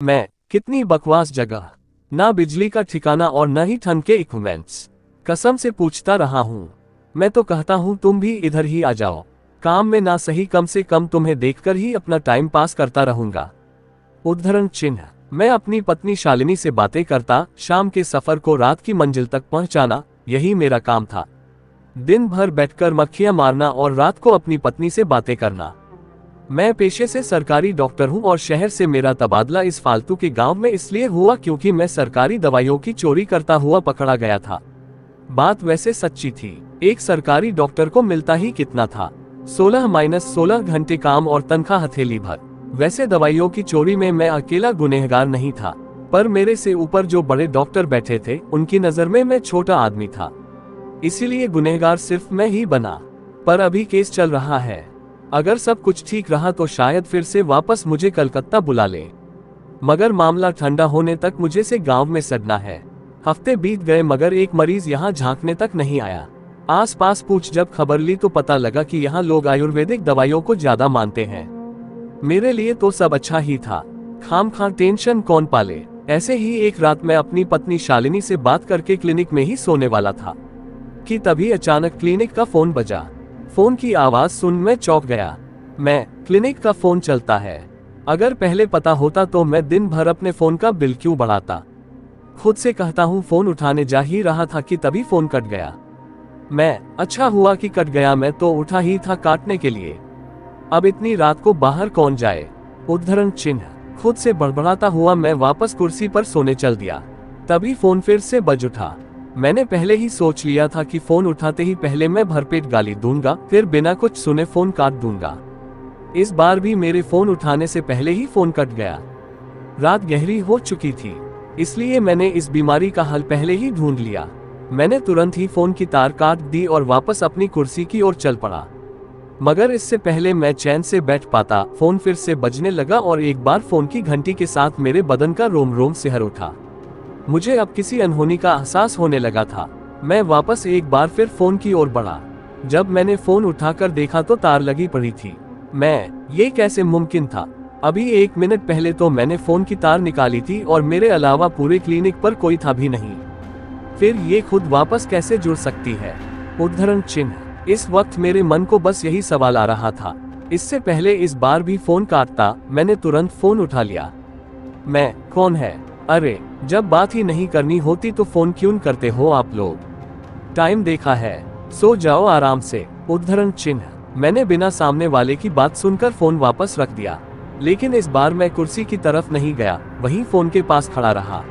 मैं कितनी बकवास जगह, ना बिजली का ठिकाना और न ही ठंड के इक्विपमेंट्स। कसम से पूछता रहा हूँ। मैं तो कहता हूँ तुम भी इधर ही आ जाओ। काम में ना सही कम से कम तुम्हें देखकर ही अपना टाइम पास करता रहूंगा। उद्धरण चिन्ह। मैं अपनी पत्नी शालिनी से बातें करता, शाम के सफर को रात की मंजिल तक पहुंचाना, यही मेरा काम था। दिन भर बैठकर मक्खियां मारना और रात को अपनी पत्नी से बातें करना। मैं पेशे से सरकारी डॉक्टर हूं और शहर से मेरा तबादला इस फालतू के गांव में इसलिए हुआ क्योंकि मैं सरकारी दवाइयों की चोरी करता हुआ पकड़ा गया था। बात वैसे सच्ची थी। एक सरकारी डॉक्टर को मिलता ही कितना था, 16-16 घंटे काम और तनख्वाह हथेली भर। वैसे दवाइयों की चोरी में मैं अकेला गुनहगार नहीं था, पर मेरे से ऊपर जो बड़े डॉक्टर बैठे थे उनकी नजर में मैं छोटा आदमी था, इसीलिए गुनहगार सिर्फ मैं ही बना। पर अभी केस चल रहा है। अगर सब कुछ ठीक रहा तो शायद फिर से वापस मुझे कलकत्ता बुला ले, मगर मामला ठंडा होने तक मुझे से गांव में सड़ना है। हफ्ते बीत गए मगर एक मरीज यहाँ झांकने तक नहीं आया। आसपास पूछ जब खबर ली तो पता लगा कि यहाँ लोग आयुर्वेदिक दवाइयों को ज्यादा मानते हैं। मेरे लिए तो सब अच्छा ही था, खामखा टेंशन कौन पाले। ऐसे ही एक रात मैं अपनी पत्नी शालिनी से बात करके क्लिनिक में ही सोने वाला था कि तभी अचानक क्लिनिक का फोन बजा। फोन की आवाज सुन मैं चौंक गया। मैं क्लिनिक का फोन चलता है। अगर पहले पता होता तो मैं दिन भर अपने फोन का बिल क्यों बढ़ाता। खुद से कहता हूँ फोन उठाने जा ही रहा था कि तभी फोन कट गया। मैं अच्छा हुआ कि कट गया, मैं तो उठा ही था काटने के लिए। अब इतनी रात को बाहर कौन जाए। उद्धरण चिन्ह। खुद से बड़बड़ाता हुआ मैं वापस कुर्सी पर सोने चल दिया। तभी फोन फिर से बज उठा। मैंने पहले ही सोच लिया था कि फोन उठाते ही पहले मैं भरपेट गाली दूंगा, फिर बिना कुछ सुने फोन काट दूंगा। इस बार भी मेरे फोन उठाने से पहले ही फोन कट गया। रात गहरी हो चुकी थी, इसलिए मैंने इस बीमारी का हल पहले ही ढूंढ लिया। मैंने तुरंत ही फोन की तार काट दी और वापस अपनी कुर्सी की ओर चल पड़ा। मगर इससे पहले मैं चैन से बैठ पाता, फोन फिर से बजने लगा और एक बार फोन की घंटी के साथ मेरे बदन का रोम रोम सिहर उठा। मुझे अब किसी अनहोनी का एहसास होने लगा था। मैं वापस एक बार फिर फोन की ओर बढ़ा। जब मैंने फोन उठाकर देखा तो तार लगी पड़ी थी। ये कैसे मुमकिन था। अभी 1 मिनट पहले तो मैंने फोन की तार निकाली थी और मेरे अलावा पूरे क्लिनिक पर कोई था भी नहीं। फिर ये खुद वापस कैसे जुड़ सकती है। उद्धरण चिन्ह। इस वक्त मेरे मन को बस यही सवाल आ रहा था। इससे पहले इस बार भी फोन काटता, मैंने तुरंत फोन उठा लिया। मैं कौन है। अरे जब बात ही नहीं करनी होती तो फोन क्यों करते हो आप लोग। टाइम देखा है, सो जाओ आराम से। उद्धरण चिन्ह। मैंने बिना सामने वाले की बात सुनकर फोन वापस रख दिया, लेकिन इस बार मैं कुर्सी की तरफ नहीं गया, वहीं फोन के पास खड़ा रहा।